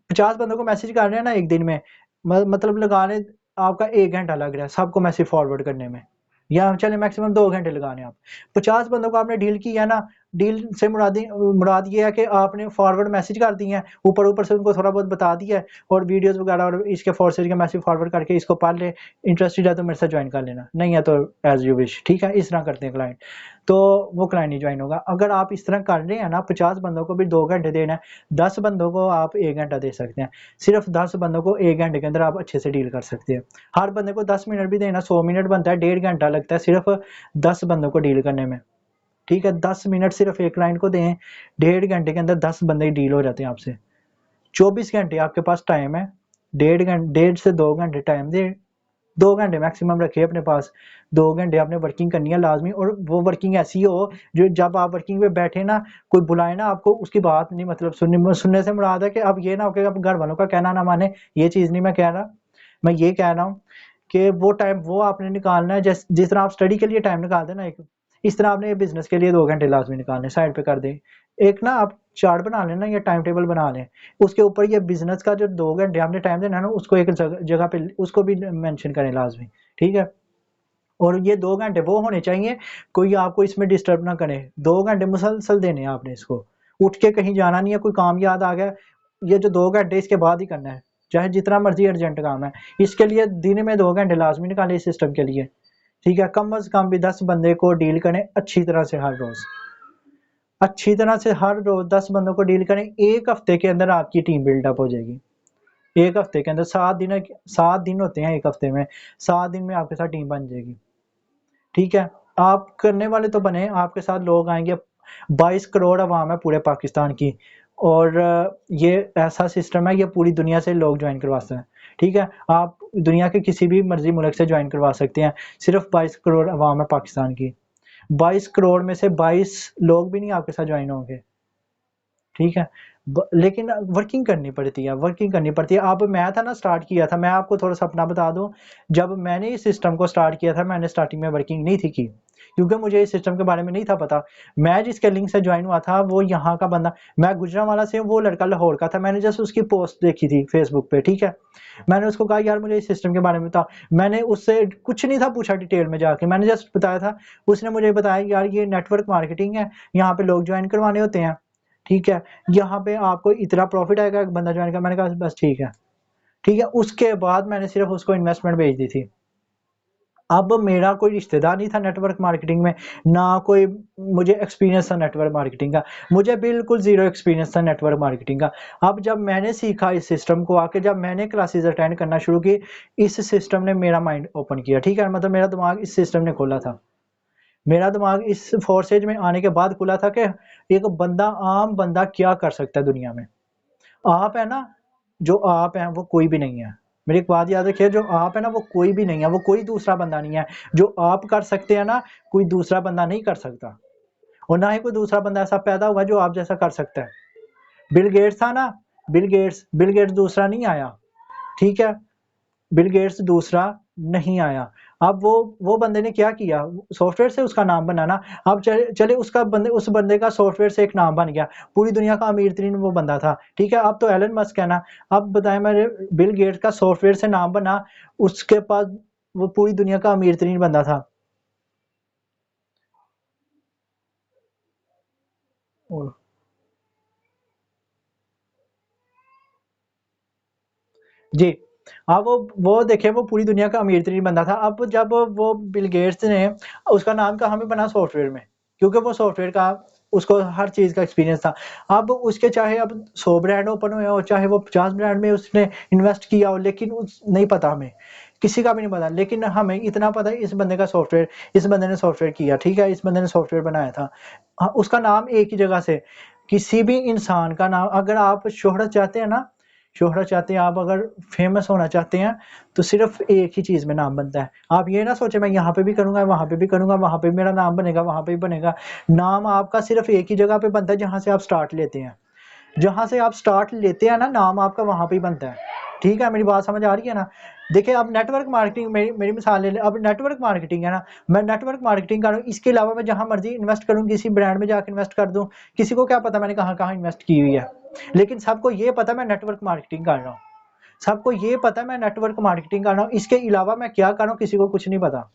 50 बंदों को मैसेज कर रहे हैं ना एक दिन में, मतलब लगा लें आपका 1 घंटा लग रहा है सबको मैसेज फॉरवर्ड करने में, या चलिए मैक्सिमम 2 घंटे लगा लें आप। 50 बंदों को आपने डील किया ना, डील से मुराद ये है कि आपने फॉरवर्ड मैसेज कर दिए हैं, ऊपर-ऊपर से उनको थोड़ा बहुत बता दिया है, और वीडियोज़ वगैरह और इसके फोर्सेस के मैसेज फॉरवर्ड करके इसको पढ़ ले, इंटरेस्टेड है तो मेरे साथ जॉइन कर लेना, नहीं है तो एज़ यू विश, ठीक है? इस तरह करते हैं क्लाइंट, तो वो क्लाइंट नहीं जॉइन होगा। अगर आप इस तरह कर रहे हैं ना, 50 बंदों को भी 2 घंटे देना है, 10 बंदों को आप 1 घंटा दे सकते हैं। सिर्फ 10 बंदों को 1 घंटे के अंदर आप अच्छे से डील कर सकते हैं। हर बंदे को 10 मिनट भी देना, 100 मिनट बनता है, 1.5 घंटा लगता है सिर्फ 10 बंदों को डील करने में। ठीक है, 10 मिनट सिर्फ एक क्लाइंट को दें, 1.5 घंटे के अंदर 10 बंदे डील हो जाते हैं आपसे। 24 घंटे आपके पास टाइम है, 1.5 से 2 घंटे टाइम दें, 2 घंटे मैक्सिमम रखिए अपने पास, 2 घंटे आपने वर्किंग करनी है लाज़मी, और वो वर्किंग ऐसी हो जो जब आप वर्किंग पे बैठे ना, कोई बुलाए ना आपको, उसकी बात नहीं मतलब सुनने से मुराद है कि अब ये ना हो कि आप घर वालों का कहना ना माने, ये चीज़ नहीं मैं कह रहा। मैं ये कह रहा हूँ कि वो टाइम वो आपने निकालना है, जिस तरह आप स्टडी के लिए टाइम निकालते हैं ना एक, इस तरह आपने बिज़नेस के लिए 2 घंटे लाज़मी निकालने, साइड पे कर दें। एक ना आप चार्ट बना लें ना, या टाइम टेबल बना लें, उसके ऊपर ये बिज़नेस का जो 2 घंटे आपने टाइम देना है ना, उसको एक जगह पे उसको भी मेंशन करें लाज़मी, ठीक है? और ये 2 घंटे वो होने चाहिए, कोई आपको इसमें डिस्टर्ब ना करे, 2 घंटे मुसलसल देने हैं आपने इसको। उठ के कहीं जाना नहीं है, कोई काम याद आ गया, ये जो 2 घंटे इसके बाद ही करना है, चाहे जितना मर्ज़ी अर्जेंट काम है। इसके लिए दिन में 2 घंटे लाज़मी निकालें इस सिस्टम के लिए, ठीक है? कम से कम भी 10 बंदे को डील करें अच्छी तरह से हर रोज़। अच्छी तरह से हर रोज़ 10 बंदों को डील करें, 1 हफ्ते के अंदर आपकी टीम बिल्डअप हो जाएगी। 1 हफ्ते के अंदर 7 दिन होते हैं 1 हफ्ते में, 7 दिन में आपके साथ टीम बन जाएगी। ठीक है? आप करने वाले तो बने, आपके साथ लोग आएँगे, 22 करोड़ अवाम है पूरे पाकिस्तान की, और ये ऐसा सिस्टम है, ये पूरी दुनिया से लोग जॉइन करवाते हैं। ठीक है? आप दुनिया के किसी भी मर्जी मुल्क से ज्वाइन करवा सकते हैं। सिर्फ 22 करोड़ अवाम है पाकिस्तान की, 22 करोड़ में से 22 लोग भी नहीं आपके साथ ज्वाइन होंगे, ठीक है। लेकिन वर्किंग करनी पड़ती है, वर्किंग करनी पड़ती है। अब मैं था ना, स्टार्ट किया था, मैं आपको थोड़ा सा अपना बता दूं, जब मैंने इस सिस्टम को स्टार्ट किया था, मैंने स्टार्टिंग में वर्किंग नहीं थी की, क्योंकि मुझे इस सिस्टम के बारे में नहीं था पता। मैं जिसके लिंक से ज्वाइन हुआ था वो यहाँ का बंदा, मैं गुजरांवाला से, वो लड़का लाहौर का था। मैंने जस्ट उसकी पोस्ट देखी थी फेसबुक पे, ठीक है। मैंने उसको कहा यार मुझे इस सिस्टम के बारे में बता। मैंने उससे कुछ नहीं था पूछा डिटेल में जाके, मैंने जस्ट बताया था। उसने मुझे बताया यार ये नेटवर्क मार्केटिंग है, यहाँ पे लोग ज्वाइन करवाने होते हैं, ठीक है, यहाँ पे आपको इतना प्रॉफिट आएगा एक बंदा ज्वाइन का। मैंने कहा बस ठीक है, ठीक है। उसके बाद मैंने सिर्फ उसको इन्वेस्टमेंट भेज दी थी। अब मेरा कोई रिश्तेदार नहीं था नेटवर्क मार्केटिंग में, ना कोई मुझे एक्सपीरियंस था नेटवर्क मार्केटिंग का, मुझे बिल्कुल जीरो एक्सपीरियंस था नेटवर्क मार्केटिंग का। अब जब मैंने सीखा इस सिस्टम को आके, जब मैंने क्लासेस अटेंड करना शुरू की, इस सिस्टम ने मेरा माइंड ओपन किया, ठीक है। मतलब मेरा दिमाग इस सिस्टम ने खोला था, मेरा दिमाग इस फोर्सेज में आने के बाद खुला था कि एक बंदा, आम बंदा क्या कर सकता है दुनिया में। आप है ना, जो आप हैं वो कोई भी नहीं है। मेरी एक बात याद रखिए, जो आप है ना वो कोई भी नहीं है, वो कोई दूसरा बंदा नहीं है। जो आप कर सकते हैं ना, कोई दूसरा बंदा नहीं कर सकता, और ना ही कोई दूसरा बंदा ऐसा पैदा हुआ जो आप जैसा कर सकता है। बिल गेट्स था ना, बिल गेट्स दूसरा नहीं आया, ठीक है। बिल गेट्स दूसरा नहीं आया। अब वो बंदे ने क्या किया, सॉफ्टवेयर से उसका नाम बना ना। अब चले उसका बंदे, उस बंदे का सॉफ्टवेयर से एक नाम बन गया, पूरी दुनिया का अमीर तरीन वो बंदा था, ठीक है। अब तो एलन मस्क है ना। अब बताएं, मेरे बिल गेट्स का सॉफ्टवेयर से नाम बना, उसके पास वो पूरी दुनिया का अमीर तरीन बंदा था। और जी, हाँ, वो देखिए, वो पूरी दुनिया का अमीर तरीन बंदा था। अब जब वो बिल गेट्स ने, उसका नाम कहाँ पे बना, सॉफ्टवेयर में, क्योंकि वो सॉफ्टवेयर का, उसको हर चीज़ का एक्सपीरियंस था। अब उसके चाहे अब 100 ब्रांड ओपन हुए हो, चाहे वो 50 ब्रांड में उसने इन्वेस्ट किया हो, लेकिन उस नहीं पता हमें, किसी का भी नहीं पता। लेकिन हमें इतना पता है, इस बंदे का सॉफ्टवेयर, इस बंदे ने सॉफ्टवेयर किया, ठीक है, इस बंदे ने सॉफ्टवेयर बनाया था। उसका नाम एक ही जगह से, किसी भी इंसान का नाम, अगर आप शोहरत चाहते हैं ना, शोहरत चाहते हैं आप, अगर फेमस होना चाहते हैं, तो सिर्फ एक ही चीज़ में नाम बनता है। आप ये ना सोचें मैं यहाँ पे भी करूँगा, वहाँ पे भी करूँगा, वहाँ पे भी मेरा नाम बनेगा, वहाँ पे भी बनेगा। नाम आपका सिर्फ एक ही जगह पे बनता है, जहाँ से आप स्टार्ट लेते हैं। जहाँ से आप स्टार्ट लेते हैं ना, नाम आपका वहाँ पे ही बनता है, ठीक है। मेरी बात समझ आ रही है ना। देखिए, अब नेटवर्क मार्केटिंग, मेरी मिसाल ले लें। अब नेटवर्क मार्केटिंग है ना, मैं नेटवर्क मार्केटिंग कर रहा हूँ, इसके अलावा मैं जहाँ मर्जी इन्वेस्ट करूँ, किसी ब्रांड में जाकर इन्वेस्ट कर दूँ, किसी को क्या पता मैंने कहाँ कहाँ इन्वेस्ट की हुई है। लेकिन सबको ये पता मैं नेटवर्क मार्केटिंग कर रहा हूँ, सबको ये पता मैं नेटवर्क मार्केटिंग कर रहा हूँ, इसके अलावा मैं क्या कर रहा हूँ किसी को कुछ नहीं पता।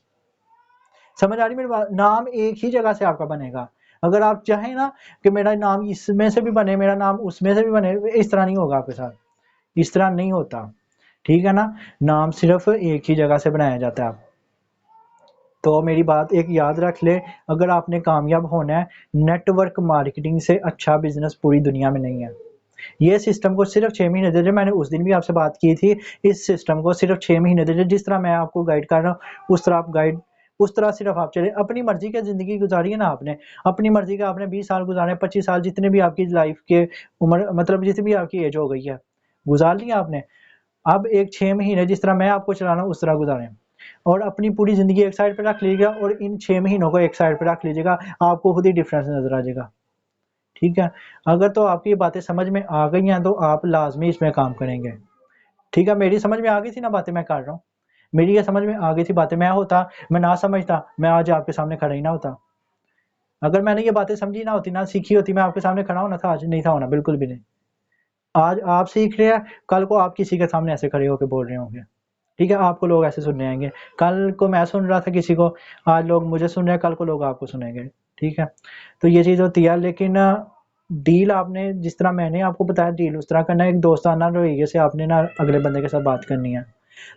समझ आ रही मेरी बात। नाम एक ही जगह से आपका बनेगा। अगर आप चाहें ना कि मेरा नाम इसमें से भी बने, मेरा नाम उसमें से भी बने, इस तरह नहीं होगा आपके साथ, इस तरह नहीं होता, ठीक है ना। नाम सिर्फ एक ही जगह से बनाया जाता है। तो मेरी बात एक याद रख ले, अगर आपने कामयाब होना है, नेटवर्क मार्केटिंग से अच्छा बिजनेस पूरी दुनिया में नहीं है। ये सिस्टम को सिर्फ 6 महीने दे दे, मैंने उस दिन भी आपसे बात की थी, इस सिस्टम को सिर्फ 6 महीने दे दे, जिस तरह मैं आपको गाइड कर रहा हूँ उस तरह आप गाइड, उस तरह सिर्फ आप चले। अपनी मर्जी की ज़िंदगी गुजारी है ना आपने, अपनी मर्जी का आपने 20 साल गुजारे, 25 साल, जितने भी आपकी लाइफ के उम्र, मतलब जितनी भी आपकी एज हो गई है, गुजार लिया आपने। अब एक 6 महीने जिस तरह मैं आपको चला रहा हूँ उस तरह गुजारें, और अपनी पूरी ज़िंदगी एक साइड पे रख लीजिएगा, और इन 6 महीनों को एक साइड पे रख लीजिएगा, आपको खुद ही डिफरेंस नज़र आ जाएगा, ठीक है। अगर तो आपकी ये बातें समझ में आ गई हैं तो आप लाज़मी इसमें काम करेंगे, ठीक है। मेरी समझ में आ गई थी ना बातें मैं कर रहा हूँ, मेरी ये समझ में आ गई थी बातें। मैं ना समझता, मैं आज आपके सामने खड़ा ही ना होता। अगर मैंने ये बातें समझी ना होती, ना सीखी होती, मैं आपके सामने खड़ा होना था, आज नहीं था होना, बिल्कुल भी नहीं। आज आप सीख रहे हैं, कल को आप किसी के सामने ऐसे खड़े होकर बोल रहे होंगे, ठीक है। आपको लोग ऐसे सुनने आएंगे, कल को मैं सुन रहा था किसी को, आज लोग मुझे सुन रहे हैं, कल को लोग आपको सुनेंगे, ठीक है। तो ये चीज़ होती है। लेकिन डील आपने जिस तरह मैंने आपको बताया, डील उस तरह करना है, एक दोस्ताना रवैये से आपने ना अगले बंदे के साथ बात करनी है,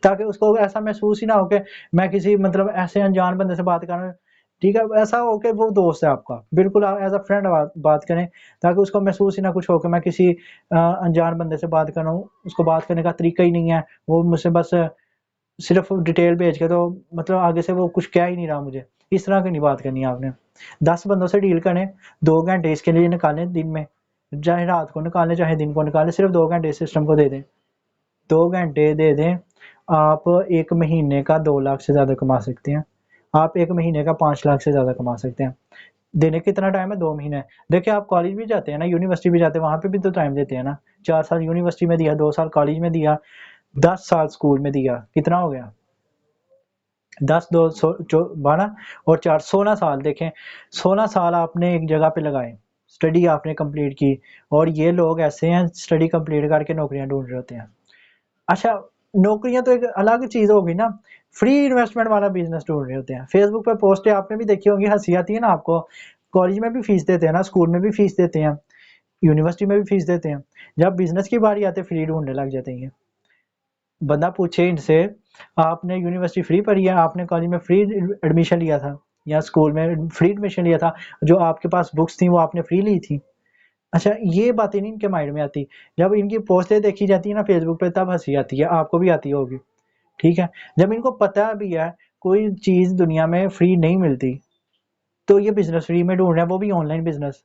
ताकि उसको ऐसा महसूस ही ना हो कि मैं किसी, मतलब ऐसे अनजान बंदे से बात कर रहा हूँ, ठीक है। ऐसा हो कि वो दोस्त है आपका, बिल्कुल आप एज अ फ्रेंड बात करें, ताकि उसको महसूस ही ना कुछ हो कि मैं किसी अनजान बंदे से बात कर रहा हूँ, उसको बात करने का तरीका ही नहीं है, वो मुझसे बस सिर्फ डिटेल भेज के, तो मतलब आगे से वो कुछ कह ही नहीं रहा मुझे। इस तरह की नहीं बात करनी है आपने। 10 बंदों से डील करें, 2 घंटे इसके लिए निकालें दिन में, चाहे रात को निकालें चाहे दिन को निकालें, सिर्फ 2 घंटे सिस्टम को दे दें, 2 घंटे दे दें, आप एक महीने का 2 लाख से ज़्यादा कमा सकते हैं, आप एक महीने का 5 लाख से ज़्यादा कमा सकते हैं। देने कितना टाइम है? 2 महीने। देखिए आप कॉलेज भी जाते हैं ना, यूनिवर्सिटी भी जाते हैं, वहाँ पे भी तो टाइम देते हैं ना। 4 साल यूनिवर्सिटी में दिया, 2 साल कॉलेज में दिया, 10 साल स्कूल में दिया, कितना हो गया? 10 2 12 और 4 16 साल। देखें 16 साल आपने एक जगह पे लगाए, स्टडी आपने कंप्लीट की, और ये लोग ऐसे हैं स्टडी कंप्लीट करके नौकरियां ढूंढ रहे होते हैं। अच्छा, नौकरियां तो एक अलग चीज होगी ना, फ्री इन्वेस्टमेंट वाला बिजनेस ढूंढ रहे होते हैं। फेसबुक पे पोस्टें आपने भी देखी होंगी, हंसी आती है ना आपको। कॉलेज में भी फीस देते हैं ना, स्कूल में भी फीस देते हैं, यूनिवर्सिटी में भी फीस देते हैं, जब बिजनेस की बारी आती है फ्री ढूंढने लग जाते हैं। बंदा पूछे इनसे, आपने यूनिवर्सिटी फ्री पढ़ी है, आपने कॉलेज में फ्री एडमिशन लिया था, या स्कूल में फ्री एडमिशन लिया था, जो आपके पास बुक्स थी वो आपने फ्री ली थी? अच्छा, ये बातें नहीं इनके माइंड में आती। जब इनकी पोस्टें देखी जाती है ना फेसबुक पे, तब हंसी आती है, आपको भी आती होगी, ठीक है। जब इनको पता भी है कोई चीज दुनिया में फ्री नहीं मिलती, तो ये बिजनेस फ्री में ढूंढ रहे हैं, वो भी ऑनलाइन बिजनेस।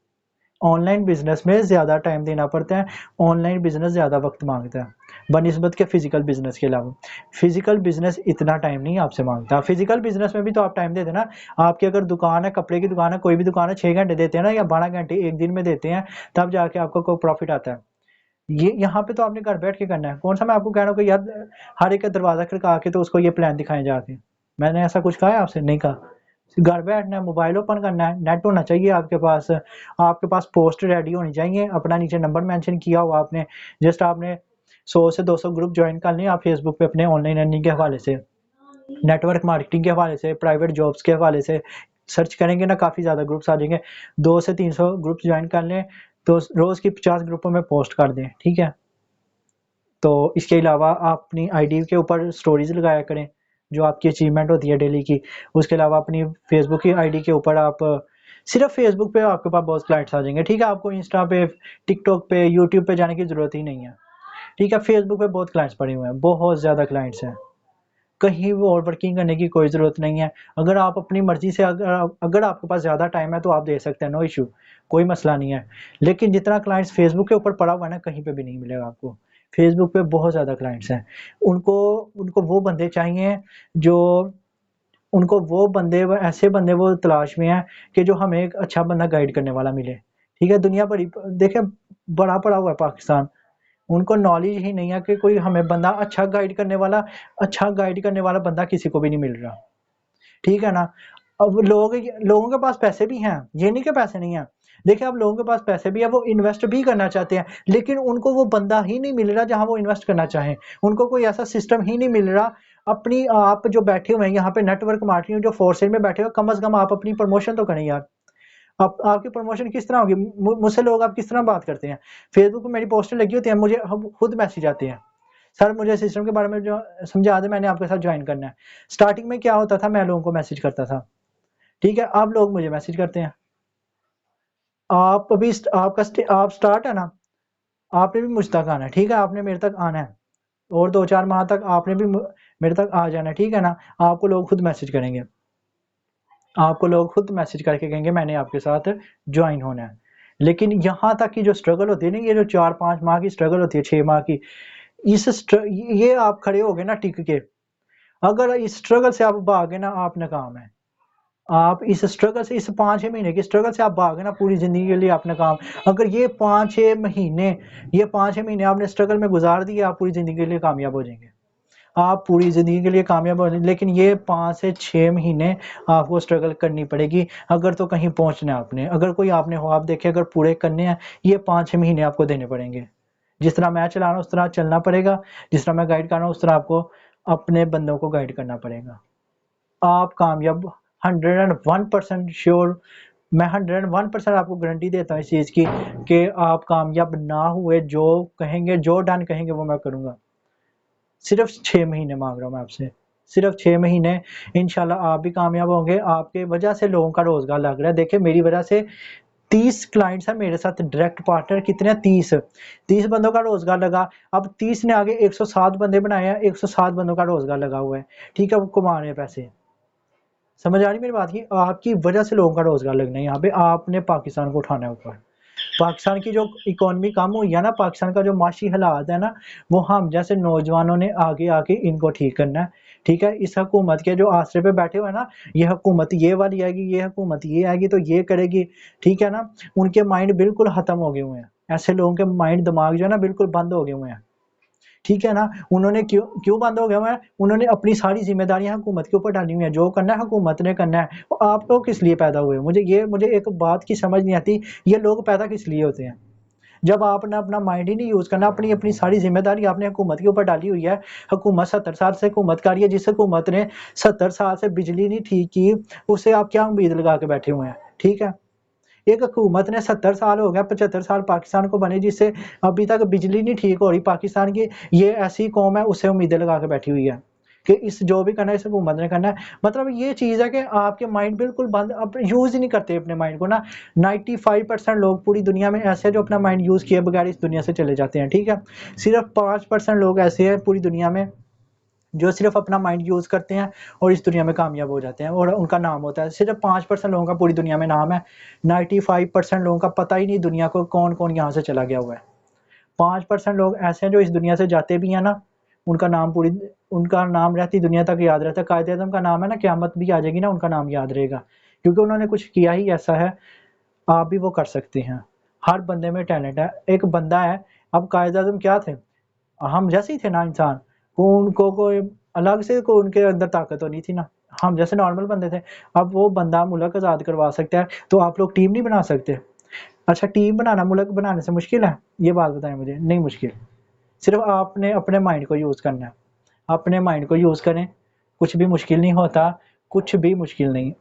ऑनलाइन बिजनेस में ज़्यादा टाइम देना पड़ता है, ऑनलाइन बिजनेस ज़्यादा वक्त मांगता है बनिस्बत के फिजिकल बिजनेस के अलावा। फिजिकल बिजनेस इतना टाइम नहीं आपसे मांगता। फिजिकल बिजनेस में भी तो आप टाइम देते हैं ना। आपकी अगर दुकान है, कपड़े की दुकान है, कोई भी दुकान है, 6 घंटे देते हैं ना, या 12 घंटे एक दिन में देते हैं, तब जाके आपको कोई प्रॉफिट आता है। ये यहाँ पे तो आपने घर बैठ के करना है। कौन सा मैं आपको कह रहा हूँ कि यार हर एक का दरवाजा खड़का के तो उसको ये प्लान दिखाएं जाके। मैंने ऐसा कुछ कहा है आपसे? नहीं कहा। घर बैठना है, मोबाइल ओपन करना है, नेट होना चाहिए आपके पास पोस्ट रेडी होनी चाहिए, अपना नीचे नंबर मेंशन किया हुआ आपने, जस्ट आपने 100 से 200 ग्रुप ज्वाइन कर लिए आप फेसबुक पे अपने ऑनलाइन अर्निंग के हवाले से, नेटवर्क मार्केटिंग के हवाले से, प्राइवेट जॉब्स के हवाले से सर्च करेंगे ना, काफ़ी ज़्यादा ग्रुप्स आ जाएंगे। 2 से 300 ग्रुप्स ज्वाइन कर लें, तो रोज़ की 50 ग्रुपों में पोस्ट कर दें, ठीक है। तो इसके अलावा आप अपनी आईडी के ऊपर स्टोरीज लगाया करें, जो आपकी अचीवमेंट होती है डेली की। उसके अलावा अपनी फेसबुक की आईडी के ऊपर आप सिर्फ फेसबुक पे आपके पास बहुत क्लाइंट्स आ जाएंगे, ठीक है। आपको इंस्टा पे, टिकटॉक पे, यूट्यूब पे जाने की ज़रूरत ही नहीं है, ठीक है। फेसबुक पे बहुत क्लाइंट्स पड़े हुए हैं, बहुत ज़्यादा क्लाइंट्स हैं, कहीं वो और वर्किंग करने की कोई ज़रूरत नहीं है। अगर आप अपनी मर्ज़ी से, अगर आपके पास ज़्यादा टाइम है तो आप दे सकते हैं, नो इशू, कोई मसला नहीं है। लेकिन जितना क्लाइंट्स फेसबुक के ऊपर पड़ा हुआ है ना, कहीं पे भी नहीं मिलेगा आपको। फेसबुक पे बहुत ज़्यादा क्लाइंट्स हैं। उनको उनको वो बंदे चाहिए जो उनको वो बंदे व ऐसे बंदे वो तलाश में हैं कि जो हमें एक अच्छा बंदा गाइड करने वाला मिले, ठीक है। दुनिया बड़ी देखें, बड़ा पड़ा हुआ है पाकिस्तान, उनको नॉलेज ही नहीं है कि कोई हमें बंदा अच्छा गाइड करने वाला बंदा किसी को भी नहीं मिल रहा, ठीक है ना। अब लोगों के पास पैसे भी हैं, ये नहीं कि पैसे नहीं हैं। देखिए, अब लोगों के पास पैसे भी है, वो इन्वेस्ट भी करना चाहते हैं, लेकिन उनको वो बंदा ही नहीं मिल रहा जहां वो इन्वेस्ट करना चाहें। उनको कोई ऐसा सिस्टम ही नहीं मिल रहा। अपनी आप जो बैठे हुए हैं यहाँ पे नेटवर्क मार्केटिंग, जो फोर सेल में बैठे हो, कम से कम आप अपनी प्रमोशन तो करें यार। आपकी प्रमोशन किस तरह होगी? मुझसे लोग आप किस तरह बात करते हैं? फेसबुक पे मेरी पोस्टें लगी होती हैं, मुझे खुद मैसेज आते हैं, सर मुझे सिस्टम के बारे में जो समझा दे, मैंने आपके साथ ज्वाइन करना है। स्टार्टिंग में क्या होता था, मैं लोगों को मैसेज करता था, ठीक है। अब लोग मुझे मैसेज करते हैं। आप अभी आप स्टार्ट है ना, आपने भी मुझ तक आना है, ठीक है। आपने मेरे तक आना है, और 2-4 माह तक आपने भी मेरे तक आ जाना है, ठीक है ना। आपको लोग खुद मैसेज करेंगे, आपको लोग खुद मैसेज करके कहेंगे मैंने आपके साथ ज्वाइन होना है। लेकिन यहाँ तक की जो स्ट्रगल होती है ना, ये जो 4-5 माह की स्ट्रगल होती है, 6 माह की, ये आप खड़े हो गए ना टिक के, अगर इस स्ट्रगल से आप भागे ना, आप नाकाम है। आप इस स्ट्रगल से, इस 5-6 महीने की स्ट्रगल से आप भागे ना, पूरी ज़िंदगी के लिए आप नाकाम। अगर ये 5-6 महीने आपने स्ट्रगल में गुजार दिए, आप पूरी ज़िंदगी के लिए कामयाब हो जाएंगे। आप पूरी ज़िंदगी के लिए कामयाब हो जाएंगे। लेकिन ये 5 से 6 महीने आपको स्ट्रगल करनी पड़ेगी, अगर तो कहीं पहुंचना है आपने। अगर कोई आपने ख्वाब देखे, अगर पूरे करने हैं, ये 5-6 महीने आपको देने पड़ेंगे। जिस तरह मैं चला रहा हूँ उस तरह चलना पड़ेगा, जिस तरह मैं गाइड कर रहा हूँ उस तरह आपको अपने बंदों को गाइड करना पड़ेगा। आप कामयाब 101% श्योर, मैं 101% आपको गारंटी देता हूँ इस चीज़ की कि आप कामयाब ना हुए, जो कहेंगे, जो डन कहेंगे वो मैं करूँगा। सिर्फ 6 महीने मांग रहा हूँ मैं आपसे, सिर्फ 6 महीने, इंशाल्लाह आप भी कामयाब होंगे। आपके वजह से लोगों का रोजगार लग रहा है। देखिए, मेरी वजह से 30 क्लाइंट्स हैं मेरे साथ डायरेक्ट पार्टनर, कितने? 30 बंदों का रोजगार लगा। अब 30 ने आगे 107 बंदे बनाए हैं, 107 बंदों का रोजगार लगा हुआ है, ठीक है। वो कमा रहे हैं पैसे। समझ आ रही मेरी बात की? आपकी वजह से लोगों का रोजगार लगना है यहाँ पे, आपने पाकिस्तान को उठाना है ऊपर। पाकिस्तान की जो इकोनॉमी कम हुई है ना, पाकिस्तान का जो माशी हालात है ना, वो हम जैसे नौजवानों ने आगे आके इनको ठीक करना है। ठीक है, इस हुकूमत के जो आसरे पे बैठे हुए हैं ना, ये हुकूमत ये वाली आएगी, ये हुकूमत ये आएगी तो ये करेगी, ठीक है ना, उनके माइंड बिल्कुल खत्म हो गए हुए हैं। ऐसे लोगों के माइंड दिमाग जो है ना बिल्कुल बंद हो गए हुए हैं। ठीक है ना, उन्होंने क्यों क्यों बंद हो गया हुआ है, उन्होंने अपनी सारी जिम्मेदारियां हुकूमत के ऊपर डाली हुई है, जो करना है हुकूमत ने करना है। वो आप लोग किस लिए पैदा हुए? मुझे एक बात की समझ नहीं आती, ये लोग पैदा किस लिए होते हैं? जब आपने अपना माइंड ही नहीं यूज करना, अपनी अपनी सारी जिम्मेदारी आपने हुकूमत के ऊपर डाली हुई है। हुकूमत 70 साल से हुकूमत कर रही है, जिस हुकूमत ने 70 साल से बिजली नहीं ठीक की, उससे आप क्या उम्मीद लगा के बैठे हुए हैं? ठीक है, एक हुकूमत ने 70 साल हो गया, 75 साल पाकिस्तान को बने, जिससे अभी तक बिजली नहीं ठीक हो रही पाकिस्तान की, ये ऐसी कौम है उससे उम्मीदें लगा के बैठी हुई है कि इस जो भी करना है इस हुकूमत ने करना है। मतलब ये चीज़ है कि आपके माइंड बिल्कुल बंद, आप यूज़ ही नहीं करते अपने माइंड को ना। 95% लोग पूरी दुनिया में ऐसे हैं जो अपना माइंड यूज़ किए बगैर इस दुनिया से चले जाते हैं, ठीक है? सिर्फ 5% लोग ऐसे हैं पूरी दुनिया में जो सिर्फ अपना माइंड यूज़ करते हैं और इस दुनिया में कामयाब हो जाते हैं, और उनका नाम होता है, सिर्फ 5% लोगों का पूरी दुनिया में नाम है। 95% लोगों का पता ही नहीं दुनिया को कौन-कौन यहाँ से चला गया हुआ है। 5% लोग ऐसे हैं जो इस दुनिया से जाते भी हैं ना, उनका नाम रहती दुनिया तक याद रहता है। कायद-ए-आज़म का नाम है ना, क़यामत भी आ जाएगी ना, उनका नाम याद रहेगा, क्योंकि उन्होंने कुछ किया ही ऐसा है। आप भी वो कर सकते हैं। हर बंदे में टैलेंट है। एक बंदा है, अब कायद-ए-आज़म क्या थे? हम जैसे ही थे ना इंसान, वो उनको कोई अलग से कोई उनके अंदर ताकत तो नहीं थी ना, हम जैसे नॉर्मल बंदे थे। अब वो बंदा मुल्क आज़ाद करवा सकता है, तो आप लोग टीम नहीं बना सकते? अच्छा, टीम बनाना मुल्क बनाने से मुश्किल है? ये बात बताएँ मुझे, नहीं मुश्किल। सिर्फ़ आपने अपने माइंड को यूज़ करना है। अपने माइंड को यूज़ करें, कुछ भी मुश्किल नहीं होता, कुछ भी मुश्किल नहीं।